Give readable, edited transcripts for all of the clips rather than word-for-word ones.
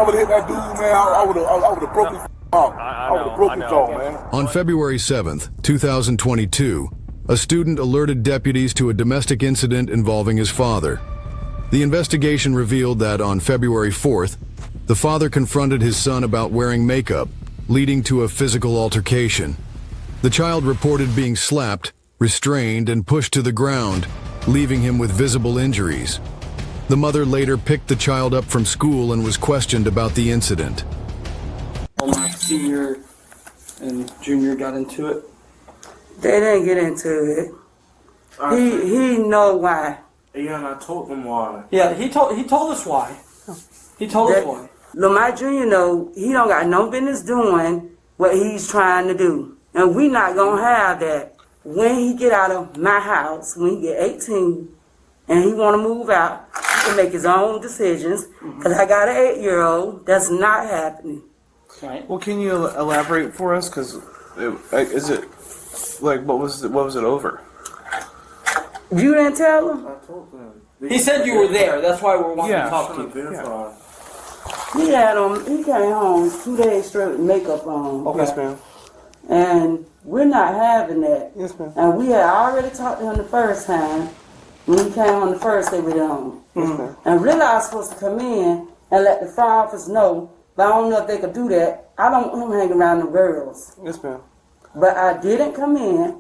I would have hit that dude, man. I would have broken his out. I would have broken his jaw, man. On February 7th, 2022, a student alerted deputies to a domestic incident involving his father. The investigation revealed that on February 4th, the father confronted his son about wearing makeup, leading to a physical altercation. The child reported being slapped, restrained, and pushed to the ground, leaving him with visible injuries. The mother later picked the child up from school and was questioned about the incident. My senior and junior got into it. They didn't get into it. He know why. Yeah, and I told them why. Yeah, he told us why. He told us why. Look, my junior know he don't got no business doing what he's trying to do. And we not gonna have that. When he get out of my house, when he get 18, and he wanna move out, he can make his own decisions. Cause I got an 8-year-old, that's not happening. Right. Well, can you elaborate for us? Because is it like what was it over? You didn't tell him? I told them. He said you were there. That's why we're wanting to Yeah, talk to you. verify. He came home 2 days straight with makeup on. Okay. Yes, ma'am. And we're not having that. Yes, ma'am. And we had already talked to him the first time when he came on the first day with him. Yes, ma'am. And really I was supposed to come in and let the fire office know, but I don't know if they could do that. I don't want him hanging around the girls. Yes, ma'am. But I didn't come in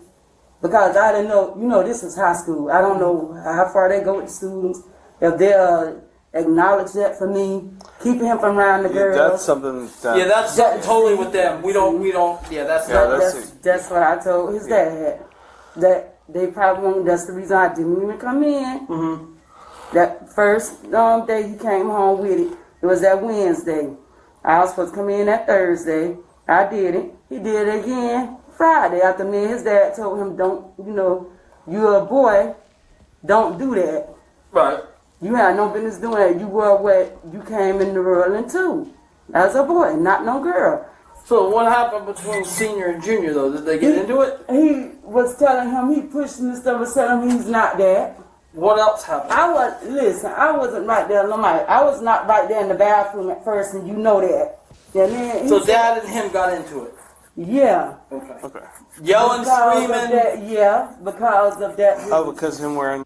because I didn't know, this is high school. I don't know how far they go with the students, if they'll acknowledge that for me, keeping him from around the girls. That's something that... Yeah, that's totally with them. We don't, yeah, That's what I told his dad. That they probably won't, that's the reason I didn't even come in. Mm-hmm. That first day he came home with it was that Wednesday. I was supposed to come in that Thursday. I did it. He did it again Friday after me and his dad told him, don't, you're a boy, don't do that. Right. You had no business doing that. You were what you came in the world into as a boy, not no girl. So what happened between senior and junior though? Did they get into it? He was telling him, he pushed him and stuff, was telling him he's not that. What else happened? I wasn't right there. I was not right there in the bathroom at first, and you know that. And then So dad and him got into it. Yeah. Okay. Yelling, screaming. Because of that. Oh, because him wearing...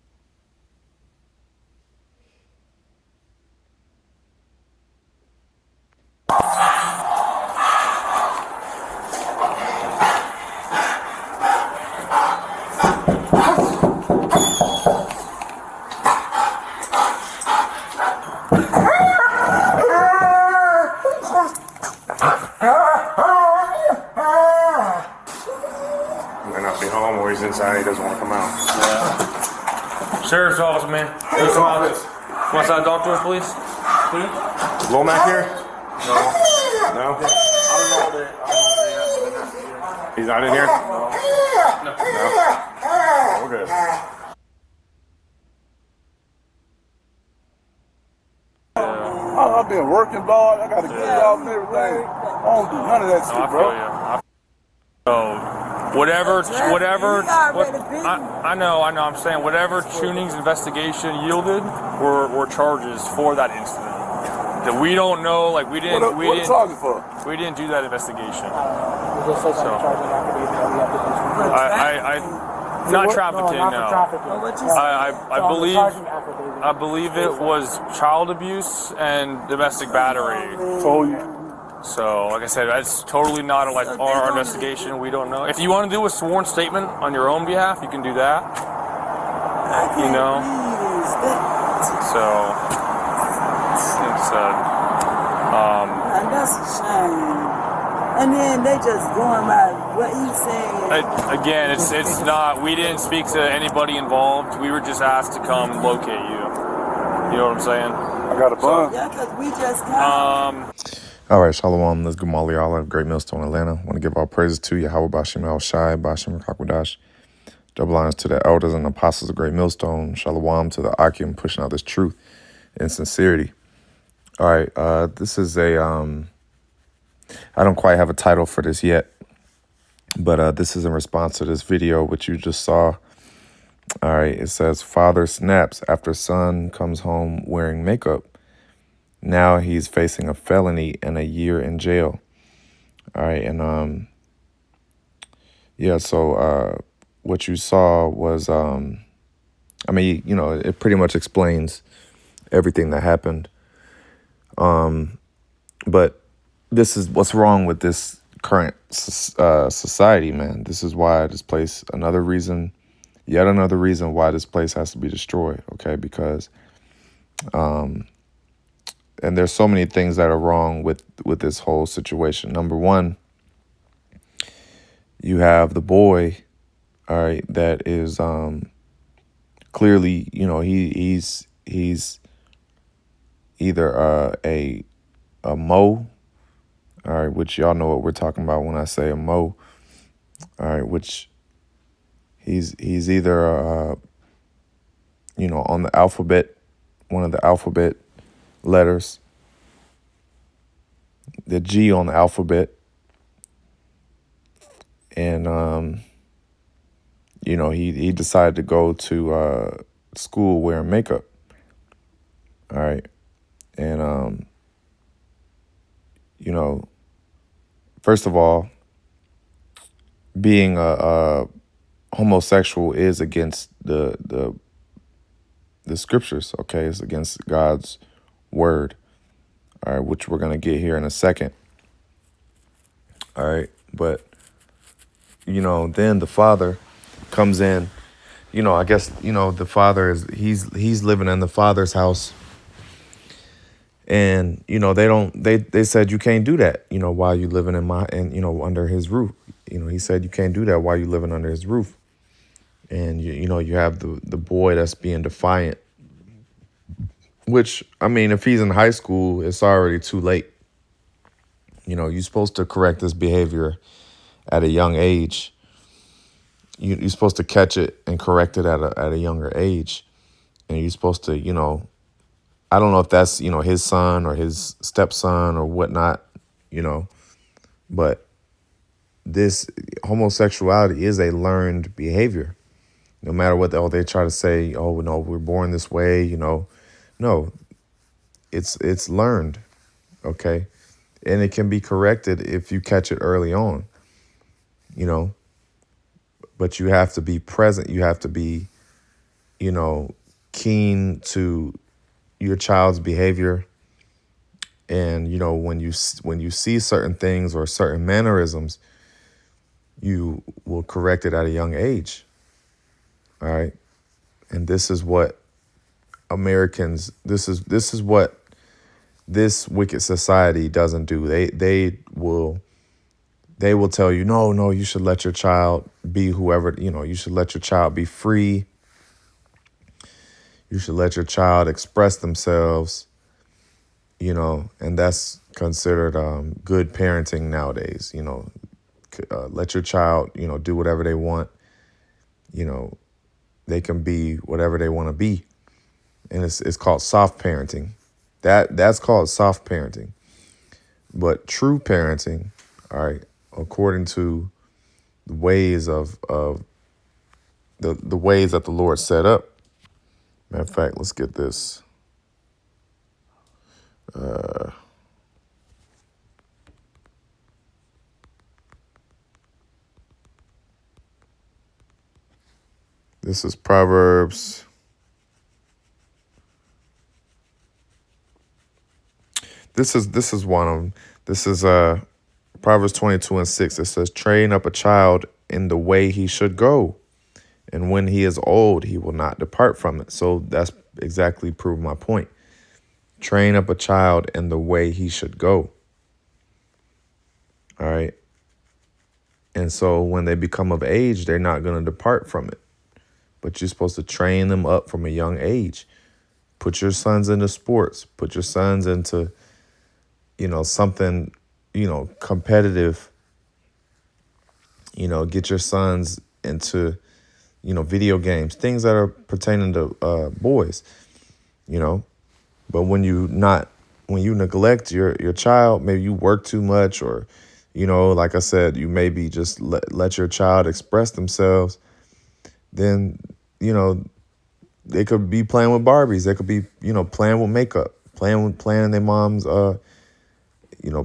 Inside, he doesn't want to come out. Yeah. Sheriff's office, man. Sheriff's office. Come outside, talk to us, please. Is Lomac here? No. No? I don't know what they He's not in here? No. No? We're good. I've been working, dog. I got to get out and everything. I don't do none of that shit, bro. Whatever, I know, I'm saying whatever Tuning's investigation yielded were charges for that incident. That we don't know, like we didn't do that investigation. So, not trafficking, no. I believe it was child abuse and domestic battery. So, like I said, that's totally not our investigation. We don't know. If you want to do a sworn statement on your own behalf, you can do that. So, it's and that's a shame. And then they just going by what he's saying. Again, it's not. We didn't speak to anybody involved. We were just asked to come locate you. You know what I'm saying? I got a bun. Yeah, because we just come. All right, Shalom. Let's go Molly all of Great Millstone, Atlanta. I want to give all praises to YAHAWAH, YAHAWASHI, BAHASHAM, Rakwadash. Double honors to the elders and apostles of Great Millstone. Shalom to the Akim pushing out this truth and sincerity. All right, this is a, I don't quite have a title for this yet, but this is in response to this video, which you just saw. All right, it says, father snaps after son comes home wearing makeup. Now he's facing a felony and a year in jail. All right, and yeah, so what you saw was, I mean, you know, it pretty much explains everything that happened. But this is what's wrong with this current society, man. This is why this place, yet another reason why this place has to be destroyed, okay? Because, and there's so many things that are wrong with this whole situation. Number one, you have the boy, all right, that is clearly, you know, he's either a Mo, all right, which y'all know what we're talking about when I say a Mo, all right, which he's either you know, on the alphabet, one of the alphabet letters, the G on the alphabet, and you know, he decided to go to school wearing makeup, all right, and you know, first of all, being a homosexual is against the scriptures, okay? It's against God's word, all right, which we're gonna get here in a second, all right? But you know, then the father comes in. You know, I guess, you know, the father he's living in the father's house, and you know, they said you can't do that, you know, while you living you know, under his roof. You know, he said you can't do that while you living under his roof. And you know, you have the boy that's being defiant, which, I mean, if he's in high school, it's already too late. You know, you're supposed to correct this behavior at a young age. You're supposed to catch it and correct it at a younger age. And you're supposed to, you know, I don't know if that's, you know, his son or his stepson or whatnot, you know, but this homosexuality is a learned behavior. No matter what they try to say, oh, no, we're born this way, you know. No, it's learned, okay? And it can be corrected if you catch it early on, you know. But you have to be present. You have to be, you know, keen to your child's behavior. And, you know, when you see certain things or certain mannerisms, you will correct it at a young age. All right. And this is what Americans, this is what this wicked society doesn't do. They will tell you, no, you should let your child be whoever, you know, you should let your child be free. You should let your child express themselves, you know, and that's considered good parenting nowadays. You know, let your child, you know, do whatever they want. You know, they can be whatever they want to be. And it's called soft parenting. That's called soft parenting. But true parenting, all right, according to the ways of the ways that the Lord set up. Matter of fact, let's get this. This is Proverbs. This is one of them. This is Proverbs 22:6. It says, train up a child in the way he should go, and when he is old, he will not depart from it. So that's exactly proved my point. Train up a child in the way he should go. All right. And so when they become of age, they're not going to depart from it. But you're supposed to train them up from a young age. Put your sons into sports. Put your sons into, you know, something, you know, competitive. You know, get your sons into, you know, video games, things that are pertaining to boys, you know. But when you neglect your child, maybe you work too much, or, you know, like I said, you maybe just let your child express themselves, then, you know, they could be playing with Barbies. They could be, you know, playing with makeup, playing in their mom's,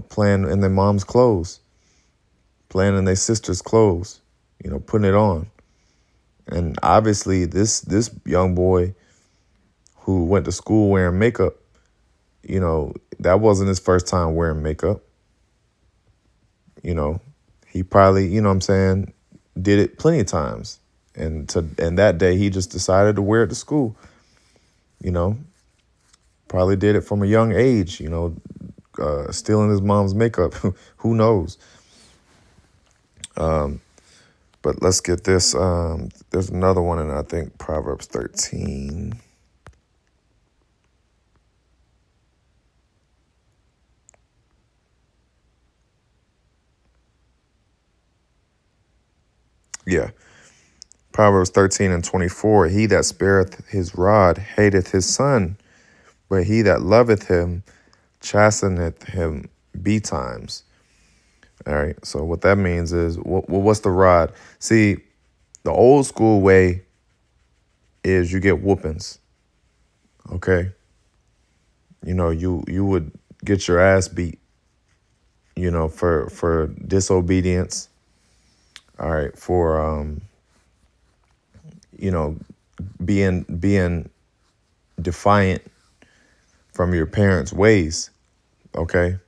playing in their mom's clothes, playing in their sister's clothes, putting it on. And obviously this young boy who went to school wearing makeup, that wasn't his first time wearing makeup. He probably, did it plenty of times. And that day he just decided to wear it to school. Probably did it from a young age, stealing his mom's makeup. Who knows? But let's get this. There's another one in, I think, Proverbs 13. Yeah. Proverbs 13:24. He that spareth his rod hateth his son, but he that loveth him chasteneth him betimes. All right. So what that means is, what's the rod? See, the old school way is you get whoopings. Okay. You would get your ass beat, for disobedience. All right. For, being defiant from your parents' ways. Okay.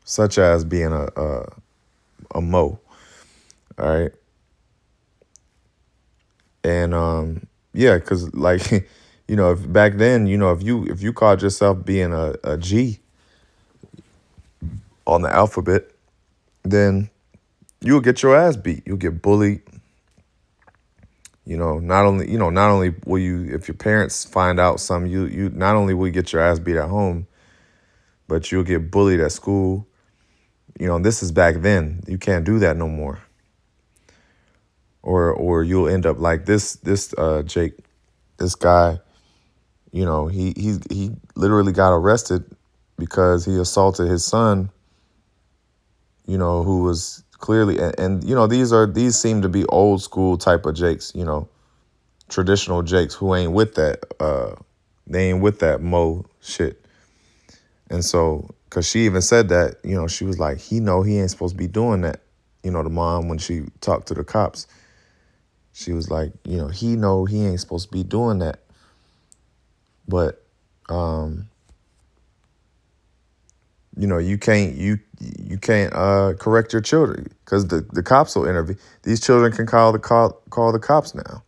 Such as being a mo. All right. And because like, if back then, if you called yourself being a G on the alphabet, then you'll get your ass beat. You'll get bullied. Not only will you, if your parents find out something, you not only will you get your ass beat at home, but you'll get bullied at school. This is back then. You can't do that no more. Or you'll end up like this Jake, this guy, he literally got arrested because he assaulted his son, who was clearly, and these seem to be old school type of Jakes, traditional Jakes who ain't with that, they ain't with that mo shit. And so, cause she even said that, she was like, he ain't supposed to be doing that. The mom, when she talked to the cops, she was like, he ain't supposed to be doing that. But, you can't correct your children because the cops will intervene. These children can call the cops now.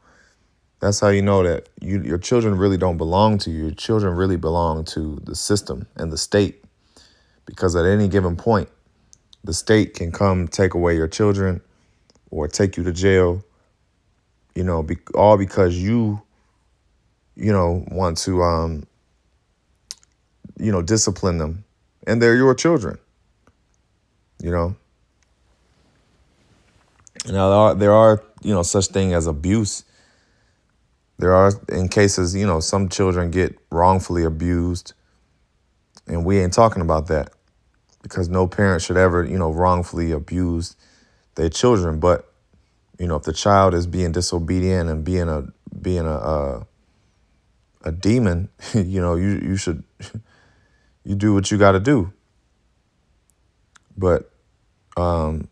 That's how you know that your children really don't belong to you. Your children really belong to the system and the state, because at any given point, the state can come take away your children or take you to jail, all because you want to, discipline them, and they're your children, Now, there are, such thing as abuse. There are, in cases, some children get wrongfully abused, and we ain't talking about that because no parent should ever, wrongfully abuse their children. But, if the child is being disobedient and being a demon, you should, you do what you got to do. But, and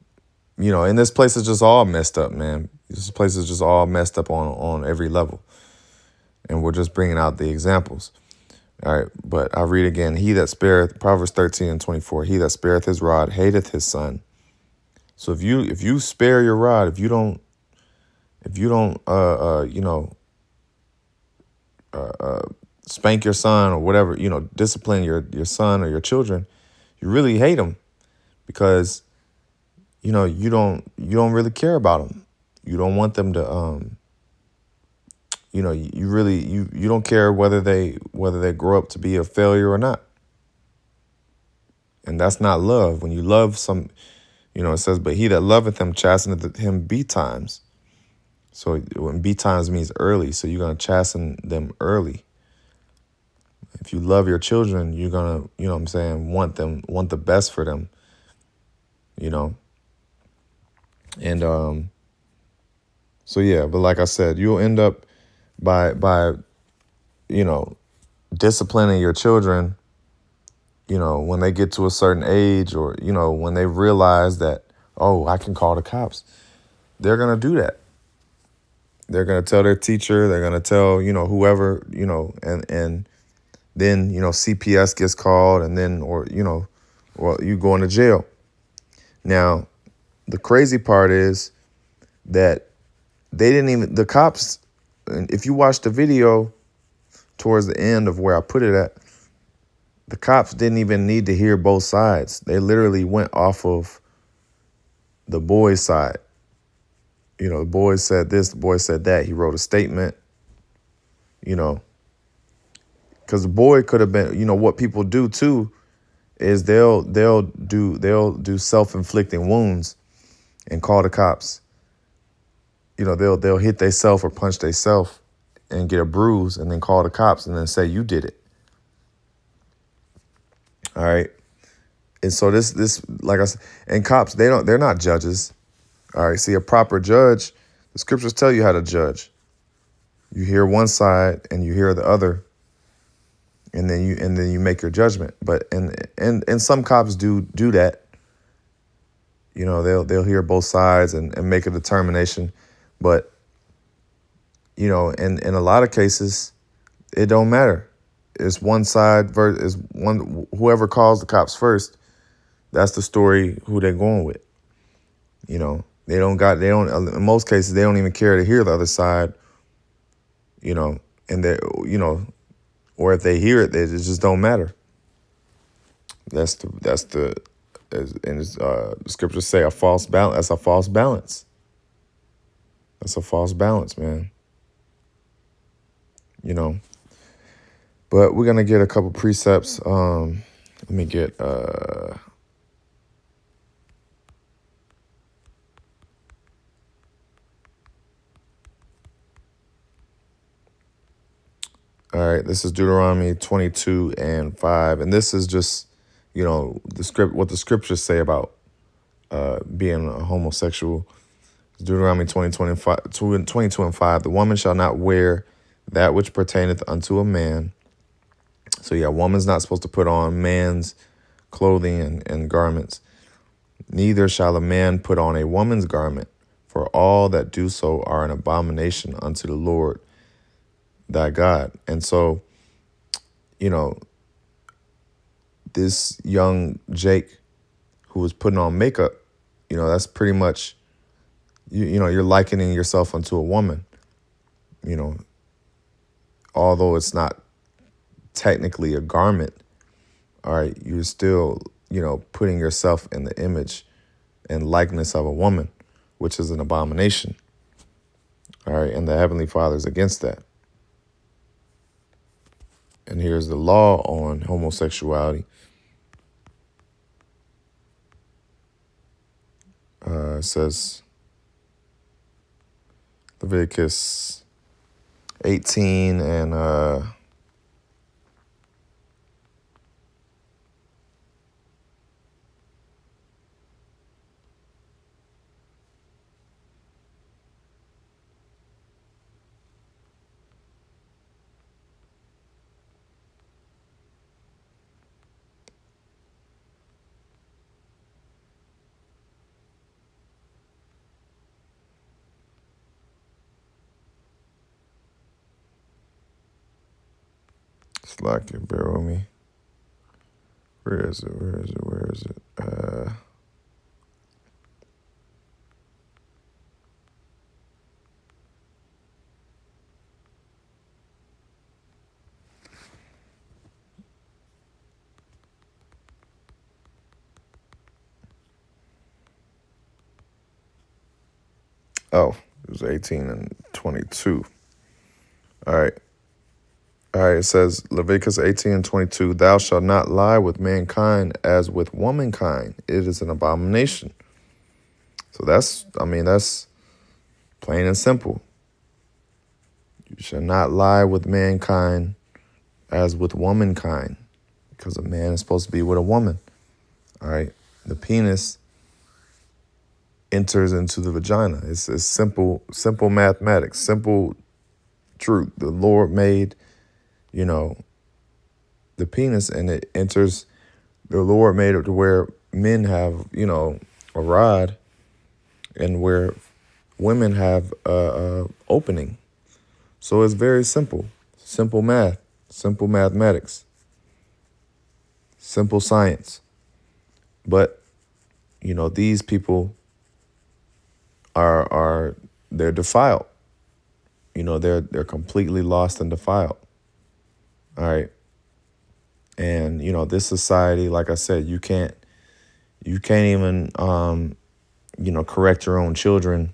this place is just all messed up, man. This place is just all messed up on every level. And we're just bringing out the examples. All right, but I'll read again. He that spareth, Proverbs 13:24, he that spareth his rod hateth his son. So if you spare your rod, if you don't spank your son or whatever, discipline your son or your children, you really hate them because you don't really care about them. You don't want them to you don't care whether they grow up to be a failure or not. And that's not love. When you love some, it says, but he that loveth him chasteneth him betimes. So when betimes means early, so you're going to chasten them early. If you love your children, you're going to, want the best for them, And so, yeah, but like I said, you'll end up by disciplining your children, when they get to a certain age, or, when they realize that, oh, I can call the cops, they're going to do that. They're going to tell their teacher, they're going to tell, whoever, and then, CPS gets called, and then, or you go into jail. Now, the crazy part is that the cops, if you watch the video towards the end of where I put it at, the cops didn't even need to hear both sides. They literally went off of the boy's side. The boy said this, the boy said that. He wrote a statement, because the boy could have been, what people do too is they'll do self-inflicting wounds and call the cops. They'll hit theyself or punch theyself and get a bruise and then call the cops and then say you did it. All right. And so this like I said, and cops, they're not judges. All right. See, a proper judge, the scriptures tell you how to judge. You hear one side and you hear the other, and then you make your judgment. But and some cops do that. They'll hear both sides and make a determination. But in a lot of cases, it don't matter. It's one side versus whoever calls the cops first. That's the story who they're going with. In most cases, they don't even care to hear the other side. And they, or if they hear it, it just don't matter. The scriptures say a false balance. That's a false balance. That's a false balance, man. But we're gonna get a couple precepts. Let me get all right, this is Deuteronomy 22:5, and this is just, what the scriptures say about being a homosexual. Deuteronomy 22:5, the woman shall not wear that which pertaineth unto a man. So yeah, woman's not supposed to put on man's clothing and garments. Neither shall a man put on a woman's garment, for all that do so are an abomination unto the Lord thy God. And so, this young Jake who was putting on makeup, that's pretty much, you're likening yourself unto a woman, although it's not technically a garment. All right, you're still, putting yourself in the image and likeness of a woman, which is an abomination. All right, and the Heavenly Father is against that. And here's the law on homosexuality. It says, Leviticus 18 and Slack it, bear with me. Where is it? Oh, it was 18 and 22. All right. It says, Leviticus 18 and 22, thou shalt not lie with mankind as with womankind. It is an abomination. So that's plain and simple. You shall not lie with mankind as with womankind, because a man is supposed to be with a woman. All right. The penis enters into the vagina. It's simple mathematics, simple truth. The Lord made, the penis, and it enters The Lord made it to where men have, you know, a rod, and where women have a opening. So it's very simple. Simple math, simple mathematics, simple science. But, you know, these people they're defiled. You know, they're completely lost and defiled. All right. And, you know, this society, like I said, you can't even, you know, correct your own children,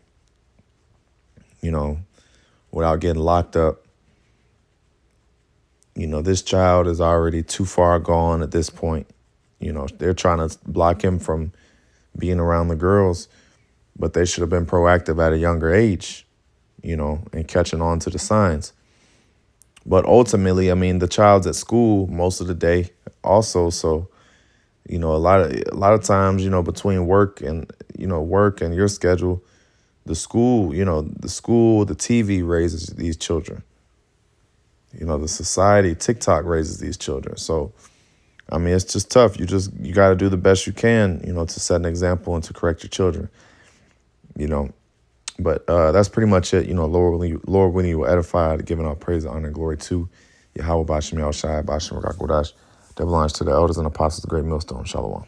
you know, without getting locked up. You know, this child is already too far gone at this point. You know, they're trying to block him from being around the girls, but they should have been proactive at a younger age, you know, and catching on to the signs. But ultimately, I mean, the child's at school most of the day also. So, you know, a lot of times, you know, between work and your schedule, the school, the TV raises these children. You know, the society, TikTok raises these children. So, I mean, it's just tough. You got to do the best you can, you know, to set an example and to correct your children, you know. But that's pretty much it. You know, Lord, when you will edify, giving all praise, honor, and glory to Yahawah, BAHASHAM, YAHAWASHI, BAHASHAM, YAHAWASHI. Double honors to the elders and apostles of the great millstone. Shalom.